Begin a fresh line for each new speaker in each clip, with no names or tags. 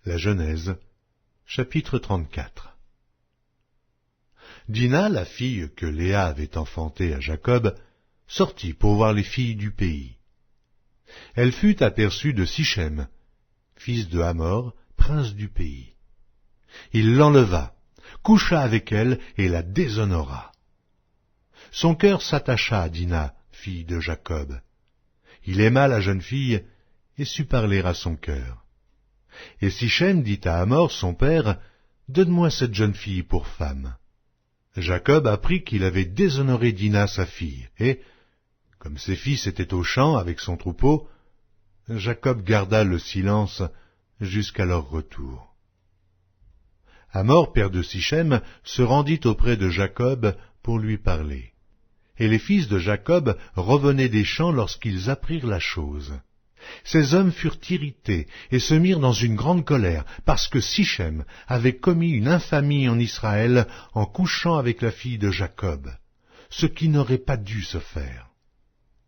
La Genèse, chapitre 34. Dina, la fille que Léa avait enfantée à Jacob, sortit pour voir les filles du pays. Elle fut aperçue de Sichem, fils de Hamor, prince du pays. Il l'enleva, coucha avec elle et la déshonora. Son cœur s'attacha à Dina, fille de Jacob. Il aima la jeune fille et sut parler à son cœur. Et Sichem dit à Hamor, son père, « Donne-moi cette jeune fille pour femme. » Jacob apprit qu'il avait déshonoré Dina, sa fille, et, comme ses fils étaient au champ avec son troupeau, Jacob garda le silence jusqu'à leur retour. Hamor, père de Sichem, se rendit auprès de Jacob pour lui parler. Et les fils de Jacob revenaient des champs lorsqu'ils apprirent la chose. Ces hommes furent irrités et se mirent dans une grande colère, parce que Sichem avait commis une infamie en Israël en couchant avec la fille de Jacob, ce qui n'aurait pas dû se faire.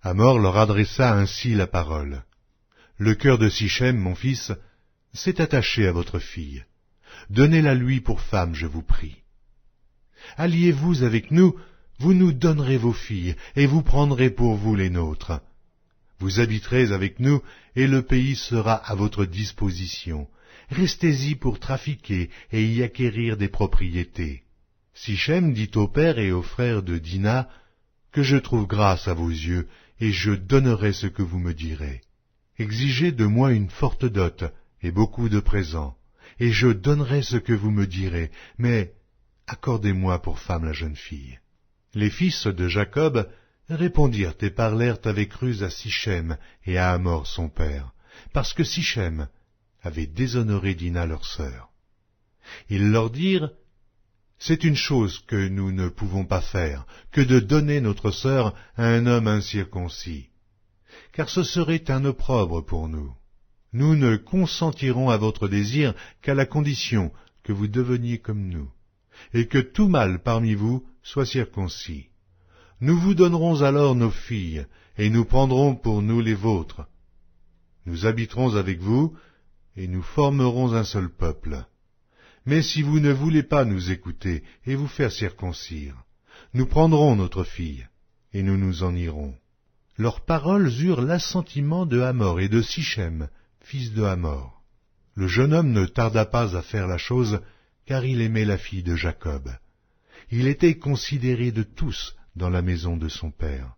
Hamor leur adressa ainsi la parole. « Le cœur de Sichem, mon fils, s'est attaché à votre fille. Donnez-la lui pour femme, je vous prie. Alliez-vous avec nous, vous nous donnerez vos filles, et vous prendrez pour vous les nôtres. Vous habiterez avec nous, et le pays sera à votre disposition. Restez-y pour trafiquer et y acquérir des propriétés. » Sichem dit au père et aux frères de Dina, « Que je trouve grâce à vos yeux, et je donnerai ce que vous me direz. Exigez de moi une forte dot et beaucoup de présents, et je donnerai ce que vous me direz, mais accordez-moi pour femme la jeune fille. » Les fils de Jacob répondirent et parlèrent avec ruse à Sichem et à Hamor son père, parce que Sichem avait déshonoré Dina leur sœur. Ils leur dirent, « C'est une chose que nous ne pouvons pas faire, que de donner notre sœur à un homme incirconcis, car ce serait un opprobre pour nous. Nous ne consentirons à votre désir qu'à la condition que vous deveniez comme nous, et que tout mâle parmi vous soit circoncis. Nous vous donnerons alors nos filles, et nous prendrons pour nous les vôtres. Nous habiterons avec vous, et nous formerons un seul peuple. Mais si vous ne voulez pas nous écouter et vous faire circoncire, nous prendrons notre fille, et nous nous en irons. » Leurs paroles eurent l'assentiment de Hamor et de Sichem, fils de Hamor. Le jeune homme ne tarda pas à faire la chose, car il aimait la fille de Jacob. Il était considéré de tous dans la maison de son père.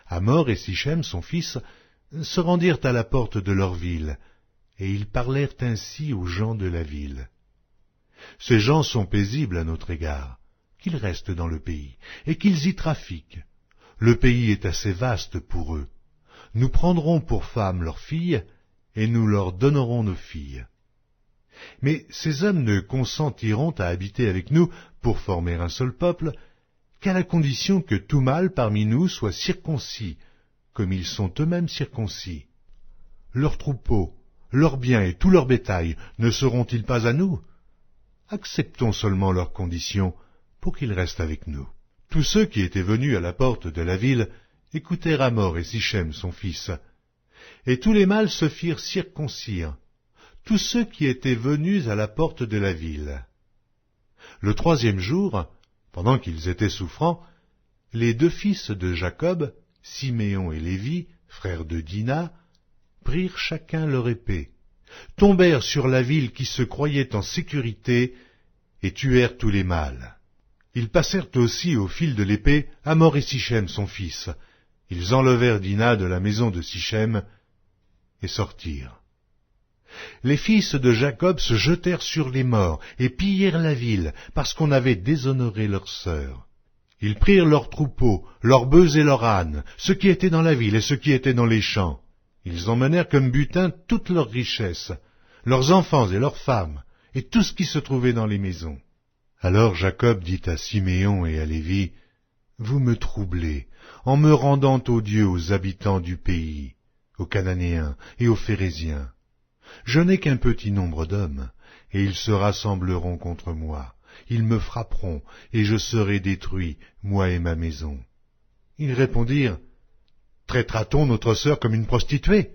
Hamor et Sichem, son fils, se rendirent à la porte de leur ville, et ils parlèrent ainsi aux gens de la ville. « Ces gens sont paisibles à notre égard, qu'ils restent dans le pays, et qu'ils y trafiquent. Le pays est assez vaste pour eux. Nous prendrons pour femmes leurs filles, et nous leur donnerons nos filles. Mais ces hommes ne consentiront à habiter avec nous pour former un seul peuple, qu'à la condition que tout mâle parmi nous soit circoncis, comme ils sont eux-mêmes circoncis. Leurs troupeaux, leurs biens et tout leur bétail ne seront-ils pas à nous? Acceptons seulement leurs conditions pour qu'ils restent avec nous. » Tous ceux qui étaient venus à la porte de la ville écoutèrent Hamor et Sichem son fils, et tous les mâles se firent circoncire, tous ceux qui étaient venus à la porte de la ville. Le troisième jour, pendant qu'ils étaient souffrants, les deux fils de Jacob, Siméon et Lévi, frères de Dina, prirent chacun leur épée, tombèrent sur la ville qui se croyait en sécurité, et tuèrent tous les mâles. Ils passèrent aussi au fil de l'épée Hamor et Sichem son fils. Ils enlevèrent Dina de la maison de Sichem et sortirent. Les fils de Jacob se jetèrent sur les morts et pillèrent la ville, parce qu'on avait déshonoré leur sœur. Ils prirent leurs troupeaux, leurs bœufs et leurs ânes, ceux qui étaient dans la ville et ceux qui étaient dans les champs. Ils emmenèrent comme butin toutes leurs richesses, leurs enfants et leurs femmes, et tout ce qui se trouvait dans les maisons. Alors Jacob dit à Siméon et à Lévi, « Vous me troublez en me rendant odieux aux habitants du pays, aux Cananéens et aux Phéréziens. Je n'ai qu'un petit nombre d'hommes, et ils se rassembleront contre moi. Ils me frapperont, et je serai détruit, moi et ma maison. » Ils répondirent, « Traitera-t-on notre sœur comme une prostituée?